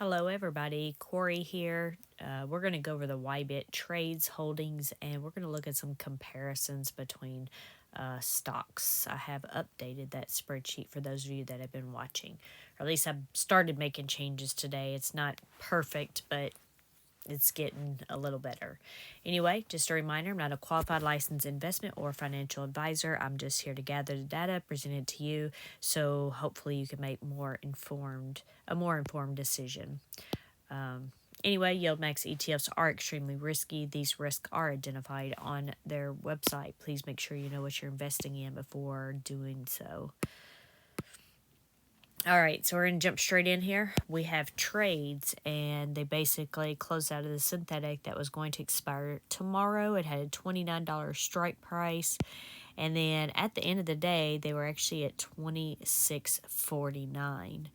Hello everybody, Corey here. We're going to go over the YBIT trades holdings and we're going to look at some comparisons between stocks. I have updated that spreadsheet for those of you that have been watching. Or at least I've started making changes today. It's not perfect, but it's getting a little better. Anyway, just a reminder, I'm not a qualified licensed investment or financial advisor. I'm just here to gather the data, present it to you, so hopefully you can make a more informed decision. Anyway, YieldMax ETFs are extremely risky. These risks are identified on their website. Please make sure you know what you're investing in before doing so. All right, so we're going to jump straight in here. We have trades, and they basically closed out of the synthetic that was going to expire tomorrow. It had a $29 strike price, and then at the end of the day, they were actually at $26.49.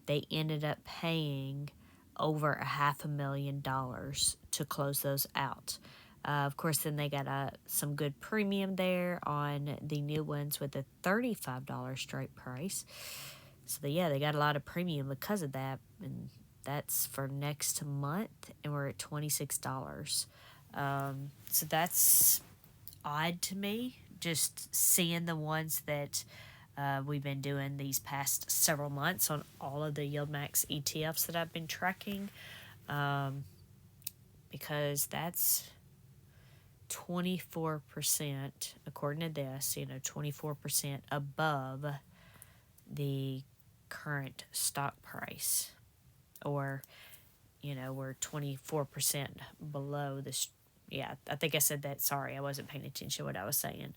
They ended up paying over $500,000 to close those out. Of course, then they got some good premium there on the new ones with a $35 strike price. So, they got a lot of premium because of that. And that's for next month, and we're at $26. So that's odd to me, just seeing the ones that we've been doing these past several months on all of the YieldMax ETFs that I've been tracking, because that's 24%, according to this, 24% above the current stock price, or, we're 24% below this. Yeah, I think I said that. Sorry, I wasn't paying attention to what I was saying.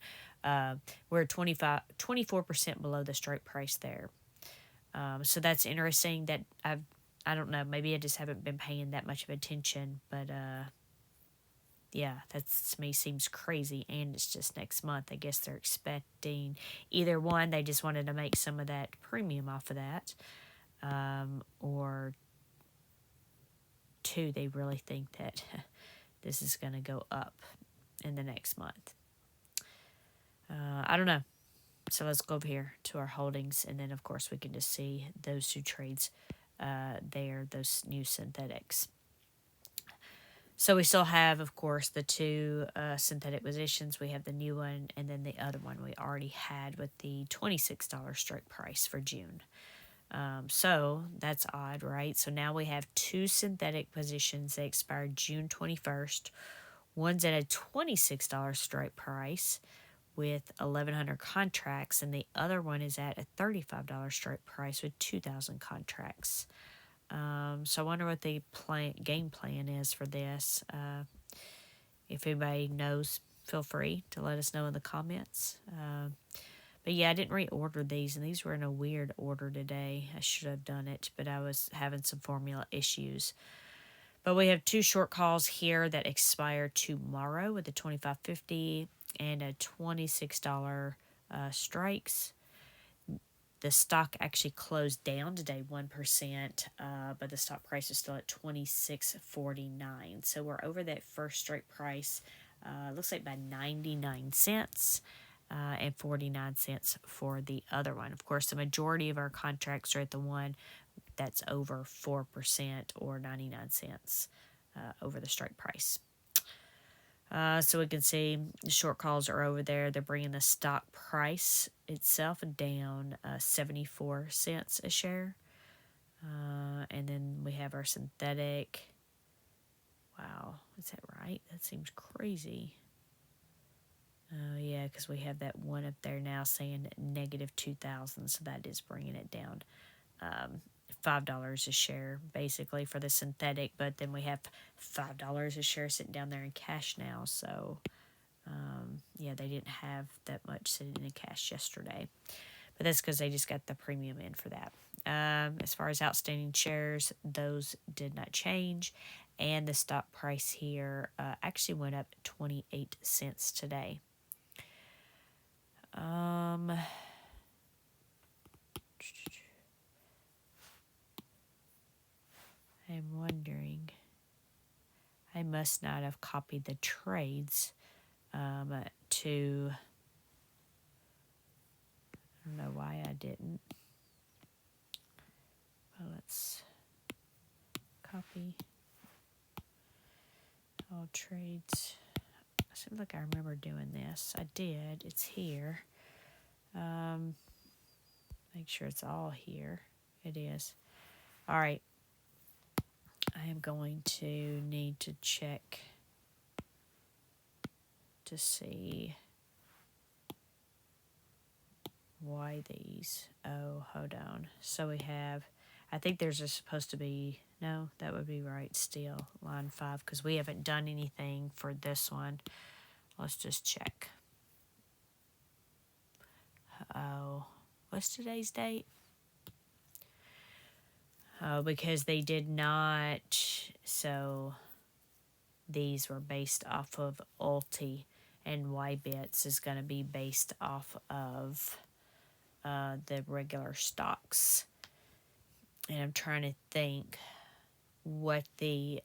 We're 24% below the strike price there. So that's interesting that I don't know, maybe I just haven't been paying that much of attention, but yeah, that to me seems crazy, and it's just next month. I guess they're expecting either one, they just wanted to make some of that premium off of that, or two, they really think that this is going to go up in the next month. I don't know. So let's go over here to our holdings, and then of course we can just see those two trades there, those new synthetics. So we still have, of course, the two synthetic positions. We have the new one, and then the other one we already had with the $26 strike price for June. So that's odd, right? So now we have two synthetic positions that expired June 21st. One's at a $26 strike price with 1,100 contracts, and the other one is at a $35 strike price with 2,000 contracts. So I wonder what the game plan is for this. If anybody knows, feel free to let us know in the comments. But yeah, I didn't reorder these, and these were in a weird order today. I should have done it, but I was having some formula issues. But we have two short calls here that expire tomorrow with a $25.50 and a $26 strikes. The stock actually closed down today 1%, but the stock price is still at $26.49. So we're over that first strike price, looks like by 99 cents. And 49 cents for the other one. Of course, the majority of our contracts are at the one that's over 4% or 99 cents over the strike price. So we can see the short calls are over there. They're bringing the stock price itself down 74 cents a share. And then we have our synthetic. Wow, is that right? That seems crazy. Yeah, because we have that one up there now saying negative 2,000, so that is bringing it down $5 a share basically for the synthetic, but then we have $5 a share sitting down there in cash now, so yeah, they didn't have that much sitting in cash yesterday, but that's because they just got the premium in for that. As far as outstanding shares, those did not change, and the stock price here actually went up 28 cents today. I'm wondering, I must not have copied the trades to, I don't know why I didn't. Well, let's copy all trades. Seems like I remember doing this. I did. It's here. Make sure it's all here. It is. All right. I am going to need to check to see why these. Oh, hold on. So we have, I think there's supposed to be, no, that would be right still, line 5, because we haven't done anything for this one. Let's just check. Oh, what's today's date? Oh, because they did not, so these were based off of Ulti, and YBITs is going to be based off of the regular stocks. And I'm trying to think what the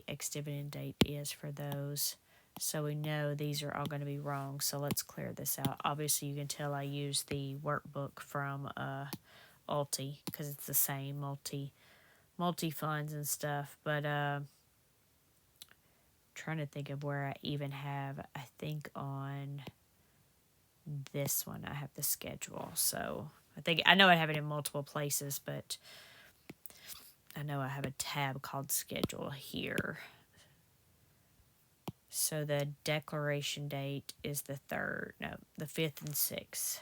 ex-dividend date is for those. So we know these are all going to be wrong. So let's clear this out. Obviously, you can tell I use the workbook from Ulti because it's the same multi-funds and stuff. But trying to think of where I even have, I think on this one I have the schedule. So I know I have it in multiple places, but I know I have a tab called schedule here. So the declaration date is the 3rd, no, the 5th and 6th.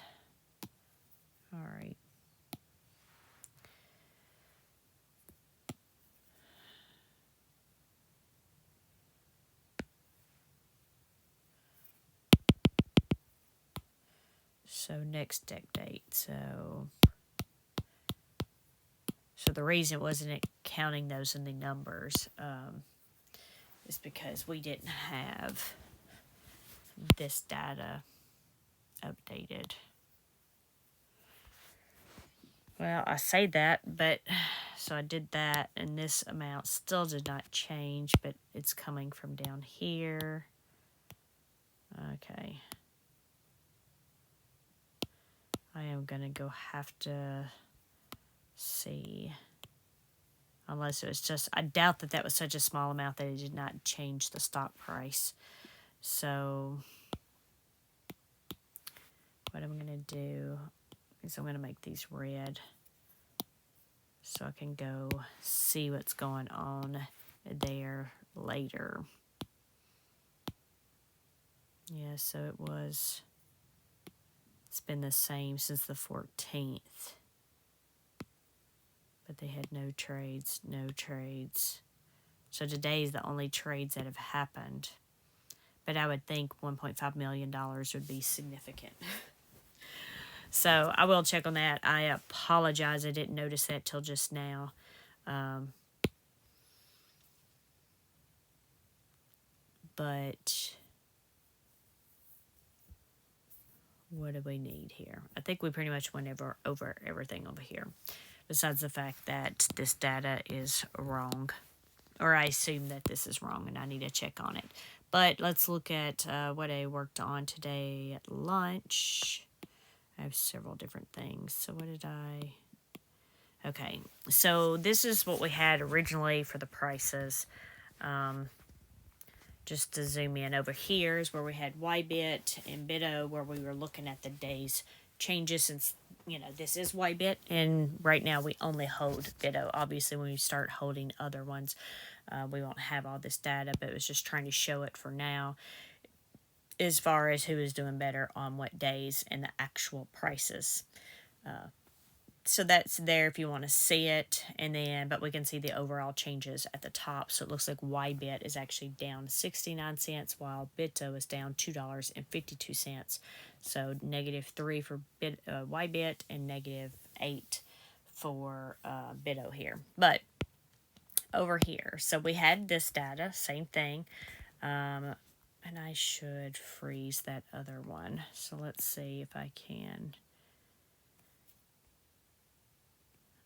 All right. So next deck date. So the reason it wasn't counting those in the numbers is because we didn't have this data updated. Well, I say that, but so I did that, and this amount still did not change, but it's coming from down here. Okay. I am going to have to see. Unless it was just, I doubt that was such a small amount that it did not change the stock price. So what I'm going to do is I'm going to make these red so I can go see what's going on there later. Yeah, so it's been the same since the 14th. But they had no trades. So today's the only trades that have happened. But I would think $1.5 million would be significant. So I will check on that. I apologize. I didn't notice that till just now. But what do we need here? I think we pretty much went over everything over here. Besides the fact that this data is wrong. Or I assume that this is wrong and I need to check on it. But let's look at what I worked on today at lunch. I have several different things. So what did I... Okay, so this is what we had originally for the prices. Just to zoom in, over here is where we had YBIT and BITO, where we were looking at the days changes since, this is YBIT, and right now we only hold BITO. Obviously, when we start holding other ones, we won't have all this data, but it was just trying to show it for now as far as who is doing better on what days and the actual prices. So that's there if you want to see it, but we can see the overall changes at the top. So it looks like YBIT is actually down 69 cents, while BITO is down $2.52. So -3 for YBIT and -8 for BITO here. But over here, so we had this data, same thing, and I should freeze that other one. So let's see if I can.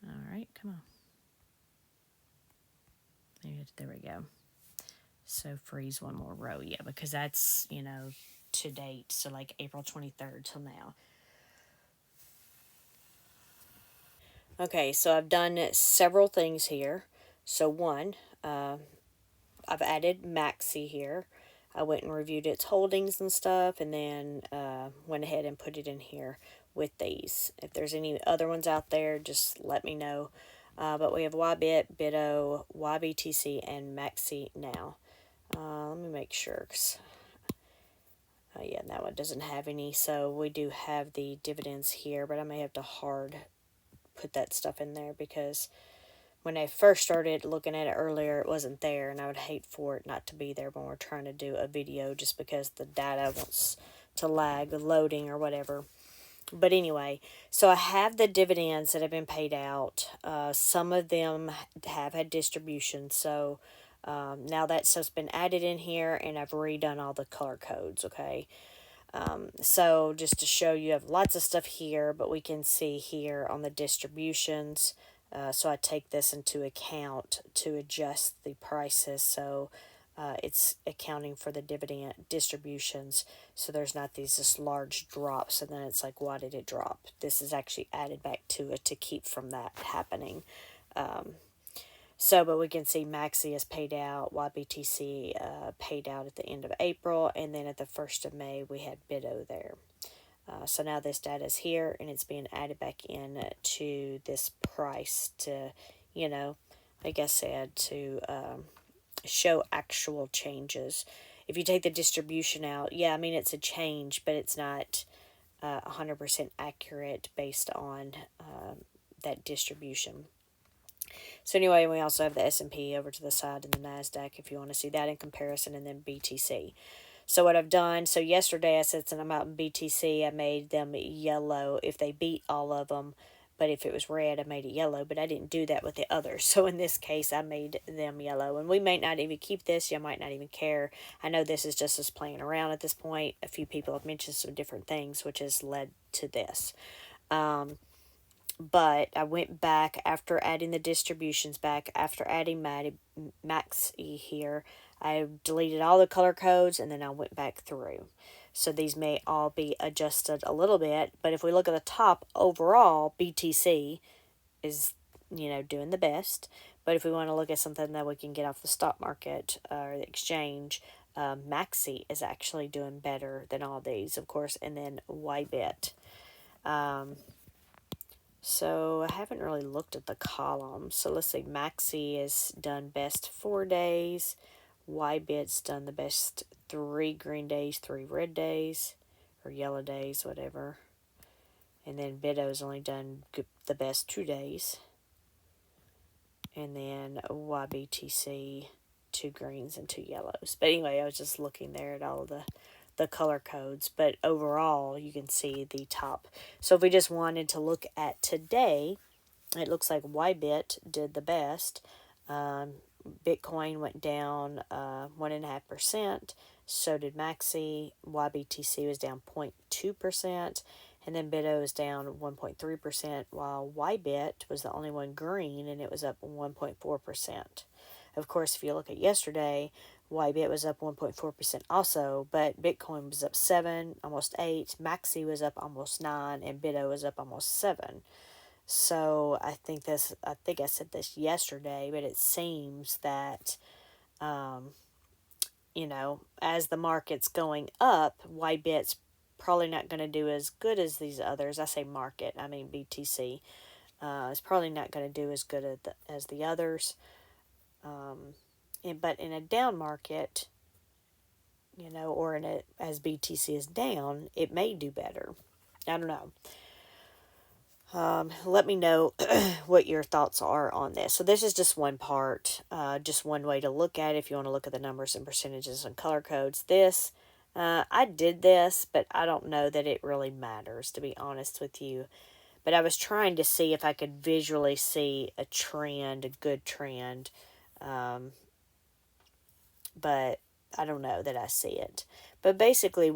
All right, come on. There we go. So freeze one more row, yeah, because that's, to date, so like April 23rd till now. Okay, so I've done several things here. So one, I've added MAXI here. I went and reviewed its holdings and stuff, and then went ahead and put it in here with these. If there's any other ones out there, just let me know. But we have YBIT, BITO, YBTC, and MAXI now. Let me make sure, 'cause, yeah, that one doesn't have any. So we do have the dividends here, but I may have to hard put that stuff in there because when I first started looking at it earlier, it wasn't there, and I would hate for it not to be there when we're trying to do a video just because the data wants to lag loading or whatever. But anyway, so I have the dividends that have been paid out. Some of them have had distributions, so now that stuff's been added in here, and I've redone all the color codes, okay? So just to show you, I have lots of stuff here, but we can see here on the distributions. So I take this into account to adjust the prices. So it's accounting for the dividend distributions. So there's not these just large drops, and then it's like, why did it drop? This is actually added back to it to keep from that happening. So, but we can see MAXI is paid out, YBTC paid out at the end of April, and then at the 1st of May, we had BITO there. So now this data is here, and it's being added back in to this price to, you know, like I said, to show actual changes. If you take the distribution out, yeah, I mean, it's a change, but it's not 100% accurate based on that distribution. So anyway, we also have the S&P over to the side and the NASDAQ if you want to see that in comparison, and then BTC. So what I've done, so yesterday I said since I'm out in BTC, I made them yellow if they beat all of them. But if it was red, I made it yellow. But I didn't do that with the others. So in this case, I made them yellow. And we may not even keep this. You might not even care. I know this is just us playing around at this point. A few people have mentioned some different things, which has led to this. But I went back after adding the distributions back, after adding MAXI here. I deleted all the color codes, and then I went back through. So these may all be adjusted a little bit, but if we look at the top, overall, BTC is, doing the best. But if we want to look at something that we can get off the stock market or the exchange, MAXI is actually doing better than all these, of course, and then YBIT. So I haven't really looked at the columns. So let's see, MAXI is done best 4 days. YBIT's done the best 3 green days, 3 red days, or yellow days, whatever. And then BITO's only done the best 2 days. And then YBTC, 2 greens and 2 yellows. But anyway, I was just looking there at all the color codes, but overall you can see the top. So if we just wanted to look at today, it looks like YBIT did the best. Bitcoin went down 1.5%. So did MAXI. YBTC was down 0.2%. And then BITO is down 1.3%, while YBIT was the only one green, and it was up 1.4%. Of course, if you look at yesterday, YBIT was up 1.4% also, but Bitcoin was up 7, almost 8. MAXI was up almost 9, and BITO was up almost 7. So I think I said this yesterday, but it seems that, as the market's going up, YBIT's probably not going to do as good as these others. I say market, I mean BTC. It's probably not going to do as good as the others. But in a down market, or as BTC is down, it may do better. I don't know. Let me know what your thoughts are on this. So this is just one part, just one way to look at it if you want to look at the numbers and percentages and color codes. I did this, but I don't know that it really matters, to be honest with you. But I was trying to see if I could visually see a trend, a good trend. But I don't know that I see it. But basically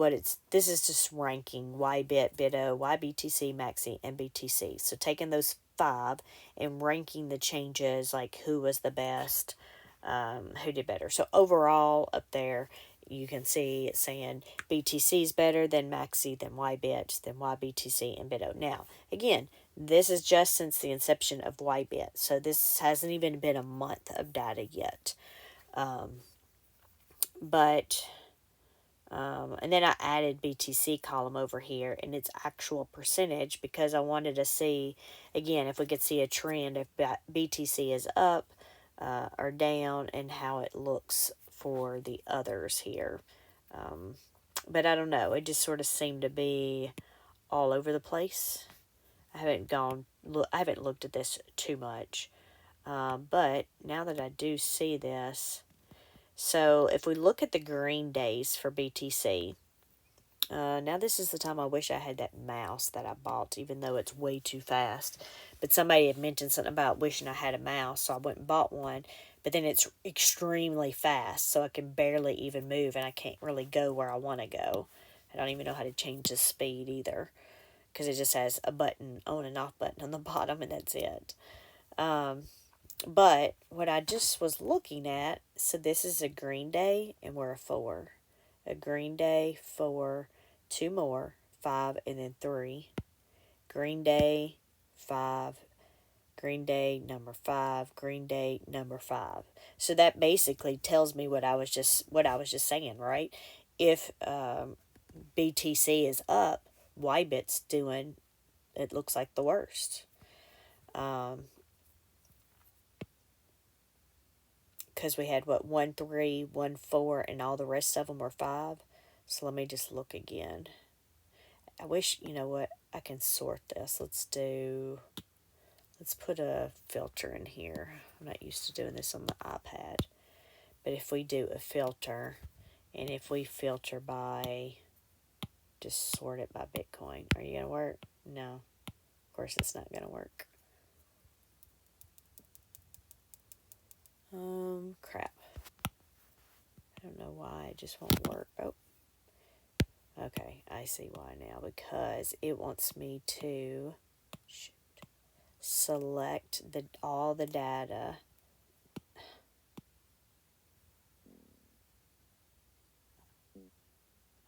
this is just ranking YBIT, BITO, YBTC, MAXI, and BTC. So taking those 5 and ranking the changes, like who was the best, who did better. So overall up there, you can see it's saying BTC is better than MAXI, than YBIT, than YBTC, and BITO. Now, again, this is just since the inception of YBIT, so this hasn't even been a month of data yet. And then I added BTC column over here and its actual percentage because I wanted to see, again, if we could see a trend if BTC is up or down and how it looks for the others here. But I don't know. It just sort of seemed to be all over the place. I haven't looked at this too much. But now that I do see this, so if we look at the green days for BTC, now this is the time I wish I had that mouse that I bought, even though it's way too fast. But somebody had mentioned something about wishing I had a mouse, so I went and bought one. But then it's extremely fast, so I can barely even move, and I can't really go where I want to go. I don't even know how to change the speed either, because it just has a button, on and off button on the bottom, and that's it. But what I just was looking at, so this is a green day, and we're a 4. A green day, 4, 2 more, 5, and then 3. Green day, 5. Green day, number 5. Green day, number 5. So that basically tells me what I was just saying, right? If BTC is up, YBIT's doing, it looks like the worst. Because we had, 1, 3, 1, 4, and all the rest of them were 5. So let me just look again. I wish, you know what, I can sort this. Let's put a filter in here. I'm not used to doing this on the iPad. But if we do a filter, and if we filter by, just sort it by Bitcoin, are you going to work? No. Of course it's not going to work. Crap. I don't know why it just won't work. Oh. Okay, I see why now. Because it wants me to select all the data.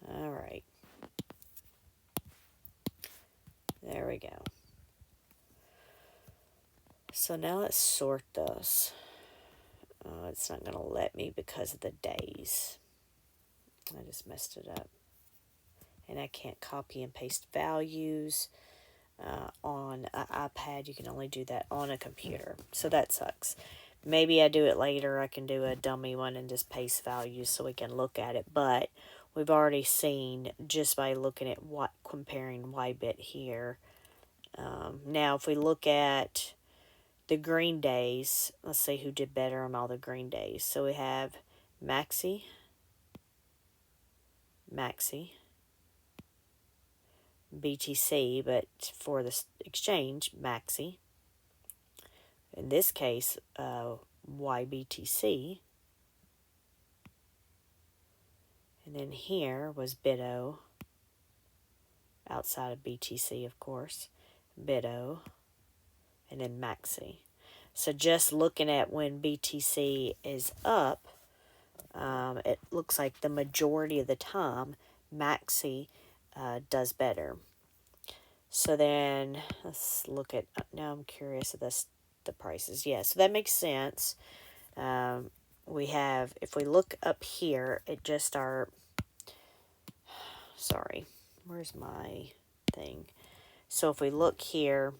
All right. There we go. So now let's sort this. It's not going to let me because of the days. I just messed it up. And I can't copy and paste values on an iPad. You can only do that on a computer. So that sucks. Maybe I do it later. I can do a dummy one and just paste values so we can look at it. But we've already seen just by looking at comparing YBIT here. Now, if we look at the green days, let's see who did better on all the green days. So we have MAXI, BTC, but for the exchange, MAXI. In this case, YBTC. And then here was BITO, outside of BTC, of course. BITO, and then MAXI. So just looking at when BTC is up, it looks like the majority of the time, MAXI does better. So then, let's look at, now I'm curious of the prices. Yeah, so that makes sense. We have, if we look up here at just our, sorry, where's my thing? So if we look here,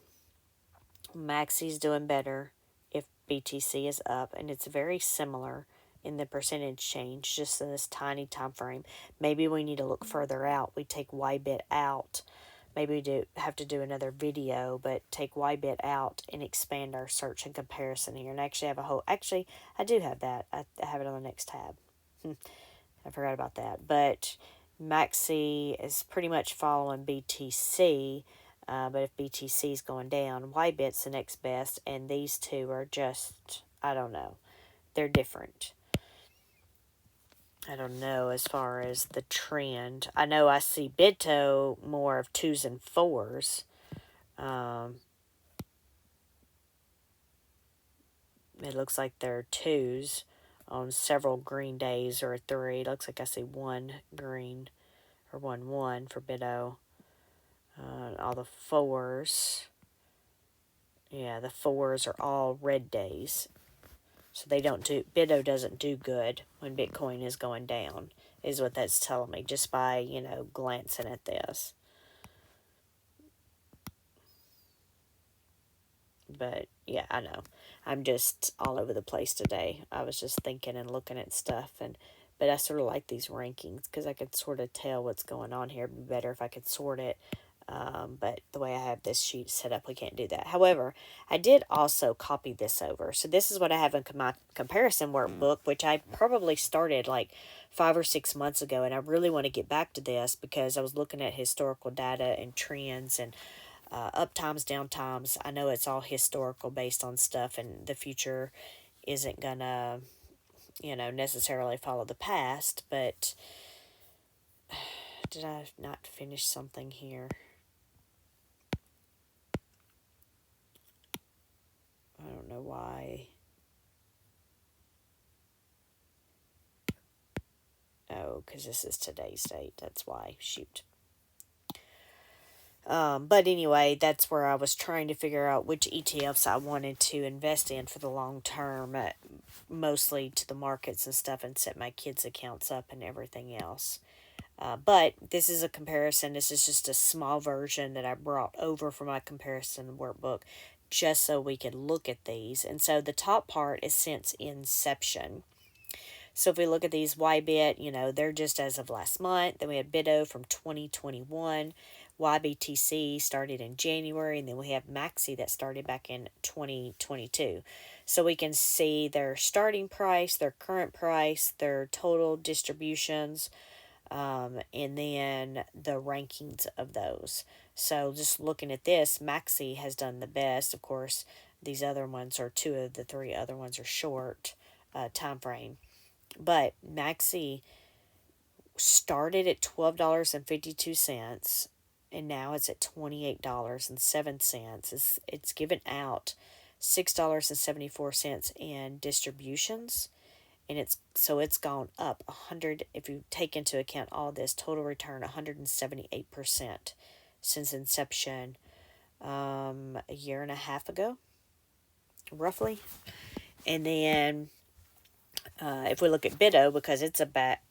MAXI's doing better if BTC is up, and it's very similar in the percentage change, just in this tiny time frame. Maybe we need to look further out. We take YBIT out. Maybe we have to do another video, but take YBIT out and expand our search and comparison here. And actually have a whole, actually, I do have that. I have it on the next tab. I forgot about that. But MAXI is pretty much following BTC, but if BTC is going down, YBIT's the next best, and these two are just, I don't know. They're different. I don't know as far as the trend. I know I see BITO more of 2s and 4s. It looks like they're 2s on several green days, or 3. It looks like I see 1 green, or 1 for BITO. All the 4s. Yeah, the 4s are all red days. So BITO doesn't do good when Bitcoin is going down, is what that's telling me, just by, glancing at this. But, yeah, I know. I'm just all over the place today. I was just thinking and looking at stuff, but I sort of like these rankings because I could sort of tell what's going on here. It'd be better if I could sort it. But the way I have this sheet set up, we can't do that. However, I did also copy this over. So this is what I have in my comparison workbook, which I probably started like 5 or 6 months ago. And I really want to get back to this because I was looking at historical data and trends and up times, down times. I know it's all historical based on stuff, and the future isn't gonna, necessarily follow the past. But did I not finish something here? I don't know why. Oh, because this is today's date. That's why. Shoot. But anyway, that's where I was trying to figure out which ETFs I wanted to invest in for the long term, mostly to the markets and stuff, and set my kids' accounts up and everything else. But this is a comparison. This is just a small version that I brought over from my comparison workbook just so we could look at these. And so the top part is since inception. So if we look at these YBIT, they're just as of last month. Then we have BITO from 2021. YBTC started in January. And then we have MAXI that started back in 2022. So we can see their starting price, their current price, their total distributions, and then the rankings of those. So just looking at this, MAXI has done the best. Of course, these other ones, or 2 of the 3 other ones, are short time frame. But MAXI started at $12.52, and now it's at $28.07. It's given out $6.74 in distributions, and it's gone up 100. If you take into account all this, total return 178% since inception, a year and a half ago, roughly. And then if we look at BITO, because it's back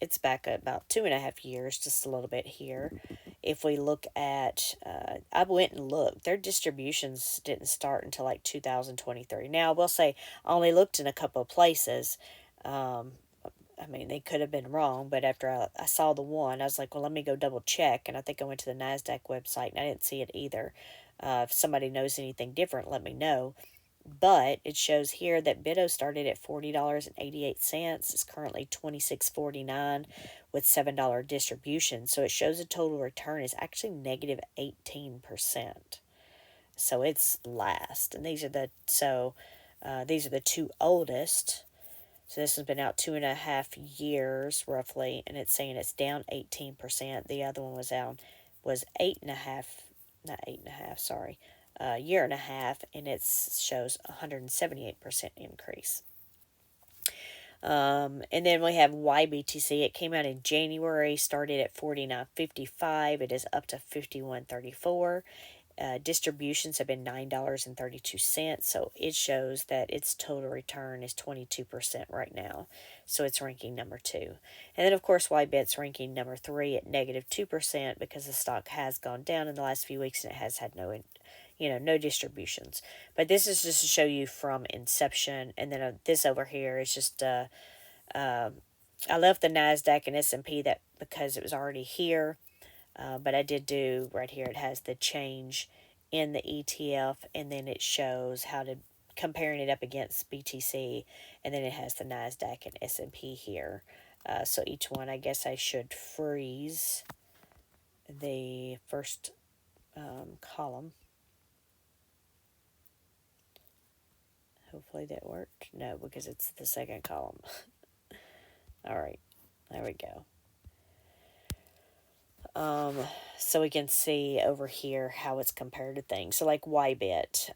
about 2.5 years, just a little bit here. If we look at, I went and looked, their distributions didn't start until like 2023. Now, I will say, I only looked in a couple of places. They could have been wrong, but after I saw the one, I was like, well, let me go double check. And I think I went to the NASDAQ website, and I didn't see it either. If somebody knows anything different, let me know. But it shows here that BITO started at $40.88. It's currently $26.49 with $7 distribution. So it shows the total return is actually negative 18%. So it's last. And these are the 2 oldest. So this has been out 2.5 years roughly, and it's saying it's down 18%. The other one was 8.5, not 8.5, sorry. Year and a half, and it shows 178% increase. And then we have YBTC. It came out in January, started at $49.55. It is up to $51.34. Distributions have been $9.32, so it shows that its total return is 22% right now. So it's ranking number 2. And then, of course, YBIT's ranking number 3 at negative 2% because the stock has gone down in the last few weeks and it has had no distributions. But this is just to show you from inception. And then this over here is just, I left the NASDAQ and S&P that because it was already here. But I did do right here, it has the change in the ETF, and then it shows how to comparing it up against BTC, and then it has the NASDAQ and S&P here. So each one, I guess I should freeze the first column. Hopefully that worked. No, because it's the second column. All right, there we go. So we can see over here how it's compared to things. So like YBIT,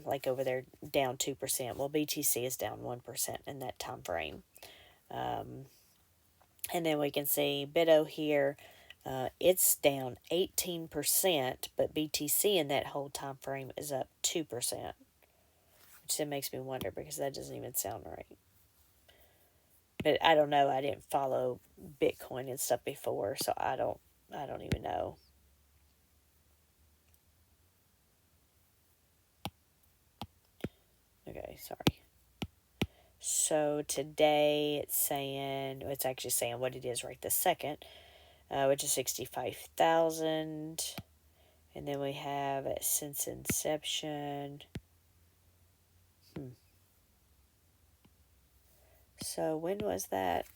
like over there, down 2%. Well, BTC is down 1% in that time frame. And then we can see BITO here. It's down 18%, but BTC in that whole time frame is up 2%, which then makes me wonder because that doesn't even sound right. But I don't know. I didn't follow Bitcoin and stuff before, so I don't even know. Okay, sorry. So today it's actually saying what it is right this second, which is 65,000. And then we have since inception. So when was that?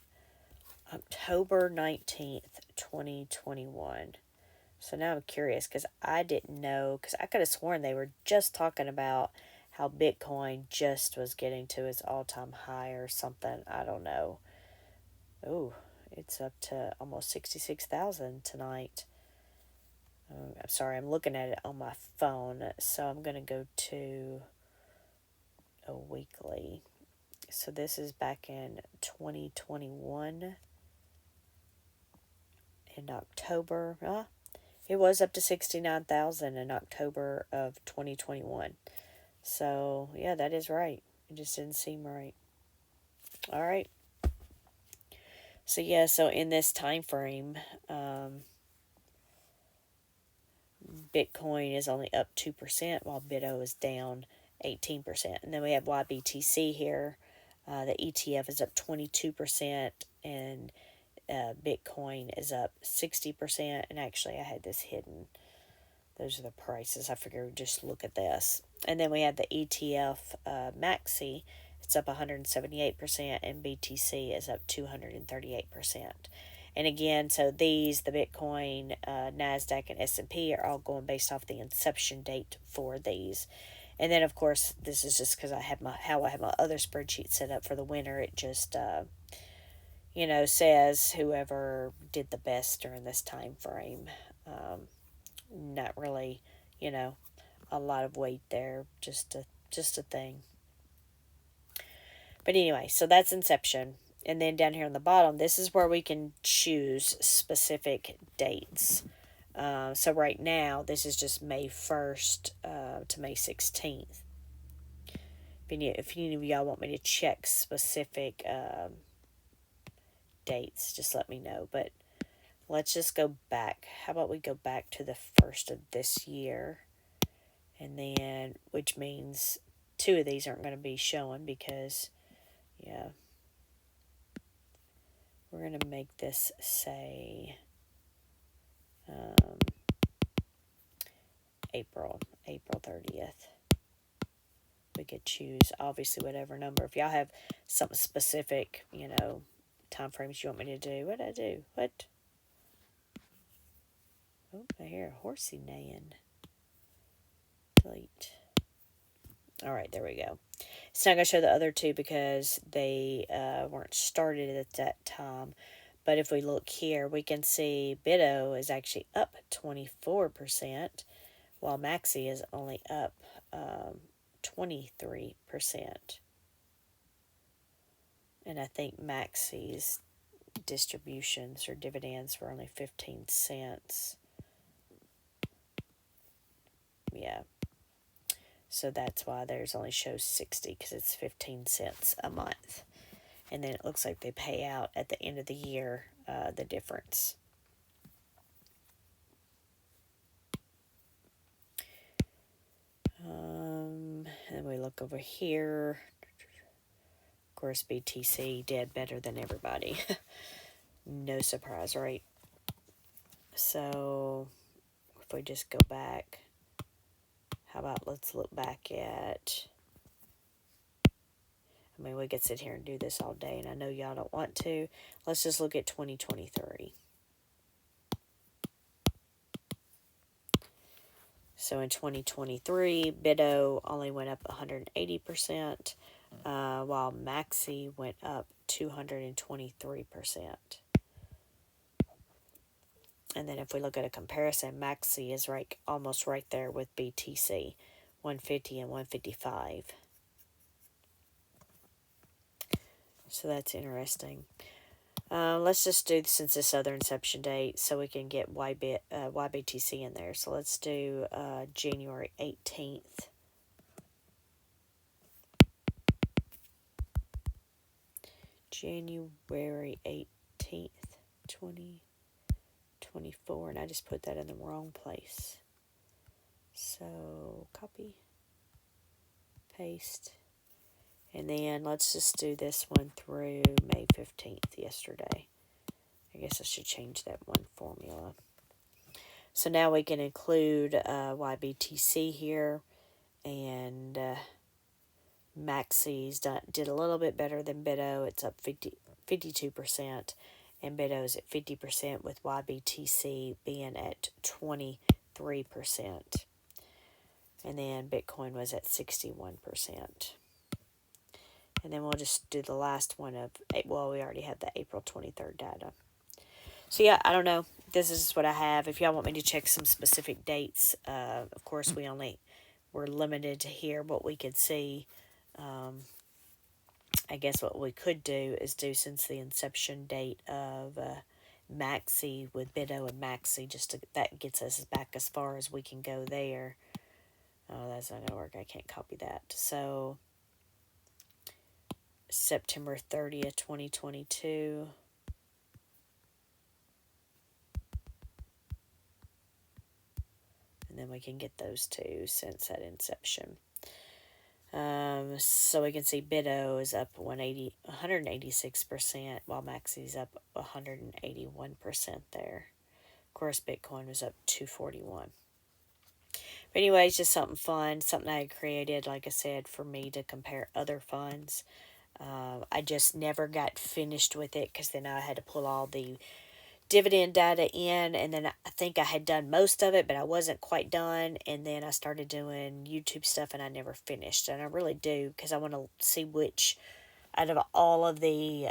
October 19th, 2021. So now I'm curious because I didn't know, because I could have sworn they were just talking about how Bitcoin just was getting to its all-time high or something. I don't know. Oh, it's up to almost 66,000 tonight. I'm sorry, I'm looking at it on my phone, so I'm going to go to a weekly. So this is back in 2021 in October. It was up to 69,000 in October of 2021. So, yeah, that is right. It just didn't seem right. All right. So, yeah, so in this time frame, Bitcoin is only up 2%, while BITO is down 18%. And then we have YBTC here. The ETF is up 22%, and Bitcoin is up 60%. And actually, I had this hidden. Those are the prices. I figured we'd just look at this. And then we have the ETF MAXI. It's up 178%, and BTC is up 238%. And again, so these, the Bitcoin, NASDAQ, and S&P are all going based off the inception date for these. And then, of course, this is just because I have my other spreadsheet set up for the winter. It just, says whoever did the best during this time frame. Not really, a lot of weight there. Just a thing. But anyway, so that's inception. And then down here on the bottom, this is where we can choose specific dates. So right now, this is just May 1st to May 16th. If any of y'all want me to check specific dates, just let me know. But let's just go back. How about we go back to the first of this year? And then, which means two of these aren't going to be showing because, yeah. We're going to make this say April 30th. We could choose, obviously, whatever number. If y'all have something specific, time frames you want me to do. What'd I do? What? Oh, I hear a horsey neighing. Delete. All right, there we go. It's not going to show the other two because they weren't started at that time. But if we look here, we can see BITO is actually up 24%, while MAXI is only up 23%. And I think MAXI's distributions or dividends were only 15 cents. Yeah. So that's why theirs only shows 60, because it's 15 cents a month. And then it looks like they pay out at the end of the year the difference. And we look over here. Of course, BTC did better than everybody. No surprise, right? So if we just go back, how about let's look back at, we could sit here and do this all day, and I know y'all don't want to. Let's just look at 2023. So in 2023, BITO only went up 180%, while MAXI went up 223%. And then if we look at a comparison, MAXI is almost right there with BTC, 150 and 155. So that's interesting. Let's just do, since this other inception date, so we can get YBTC in there. So let's do January 18th. January 18th, 2024. And I just put that in the wrong place. So copy, paste. And then let's just do this one through May 15th, yesterday. I guess I should change that one formula. So now we can include YBTC here, and MAXI's did a little bit better than BITO. It's up 52%, and BITO is at 50%, with YBTC being at 23%. And then Bitcoin was at 61%. And then we'll just do the last one of, well, we already had the April 23rd data. So yeah, I don't know. This is what I have. If y'all want me to check some specific dates, of course, we're limited to here what we could see. I guess what we could do is do, since the inception date of MAXI with BITO and MAXI, that gets us back as far as we can go there. Oh, that's not going to work. I can't copy that. So September 30th, 2022. And then we can get those two since that inception. So we can see BITO is up 186%, while MAXI's up 181% there. Of course, Bitcoin was up 241. But anyway, it's just something fun, something I had created, like I said, for me to compare other funds. I just never got finished with it, because then I had to pull all the dividend data in, and then I think I had done most of it, but I wasn't quite done. And then I started doing YouTube stuff, and I never finished. And I really do, because I want to see which out of all of the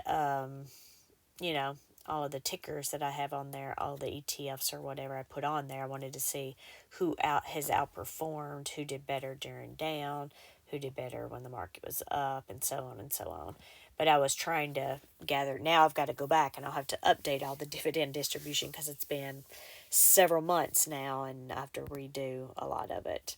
all of the tickers that I have on there, all the ETFs or whatever I put on there, I wanted to see who has outperformed, who did better during down, who did better when the market was up, and so on and so on. But I was trying to gather. Now I've got to go back, and I'll have to update all the dividend distribution, because it's been several months now, and I have to redo a lot of it.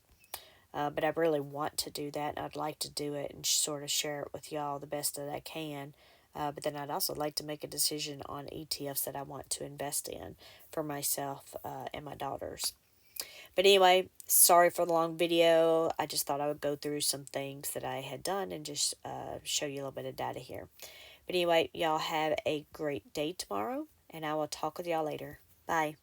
But I really want to do that, and I'd like to do it and sort of share it with y'all the best that I can. But then I'd also like to make a decision on ETFs that I want to invest in for myself and my daughters. But anyway, sorry for the long video. I just thought I would go through some things that I had done and just show you a little bit of data here. But anyway, y'all have a great day tomorrow, and I will talk with y'all later. Bye.